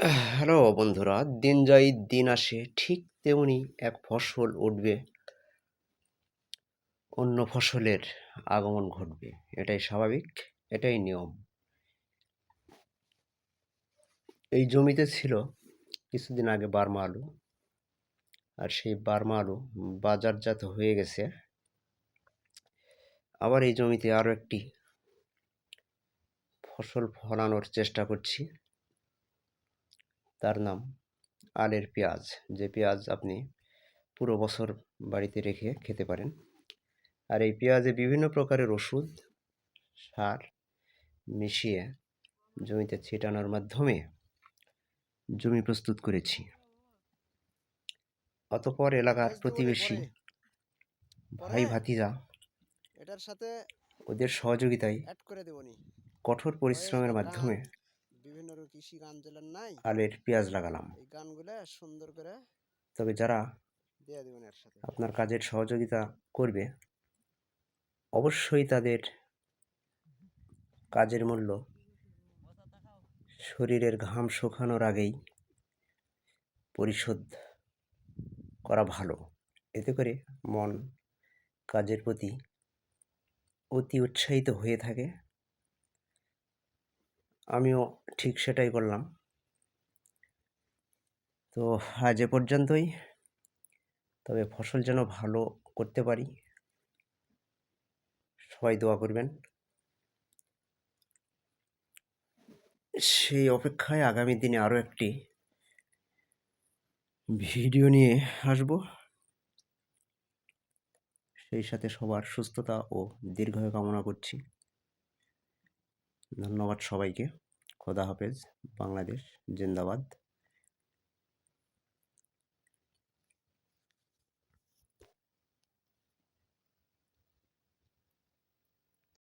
Hello বন্ধুরা, দিন যায় দিন আসে, ঠিক তেমনি এক ফসল উঠবে, অন্য ফসলের আগমন ঘটবে। এটাই স্বাভাবিক, এটাই নিয়ম। এই জমিতে ছিল কিছুদিন আগে বার্মা আলু, আর সেই বার্মা আলু বাজারজাত হয়ে গেছে। আবার এই জমিতে আরও একটি ফসল ফলানোর চেষ্টা করছি, তার নাম আলের পেঁয়াজ। যে পেঁয়াজ আপনি পুরো বছর বাড়িতে রেখে খেতে পারেন। আর এই পেঁয়াজে বিভিন্ন প্রকারের ওষুধ, সার মিশিয়ে জমিতে ছিটানোর মাধ্যমে জমি প্রস্তুত করেছি। অতঃপর এলাকার প্রতিবেশী ভাই ভাতিজা এটার সাথে ওদের সহযোগিতায় অ্যাড করে দেবনি। কঠোর ভয়েস পরিশ্রমের বা গান, মাধ্যমে বিভিন্ন কৃষি গান যেগুলো নাই, আলের পেঁয়াজ লাগালাম। এই গানগুলো সুন্দর করে তবে যারা দিয়ে দেবেন এর সাথে। আপনার কাজের সহযোগিতা করবে, অবশ্যই তাদের কাজের মূল্য শরীরের ঘাম শুকানোর আগেই পরিশোধ করা ভালো। এতে করে মন কাজের প্রতি অতি উৎসাহিত হয়ে থাকে। আমিও ঠিক সেটাই করলাম। তো আজ এ পর্যন্তই। তবে ফসল যেন ভালো করতে পারি, সবাই দোয়া করবেন। সেই অপেক্ষায় আগামী দিনে আরও একটি ভিডিও নিয়ে আসব। সেই সাথে সবার সুস্থতা ও দীর্ঘায়ু কামনা করছি। ধন্যবাদ সবাইকে। খোদা হাফেজ। বাংলাদেশ জিন্দাবাদ।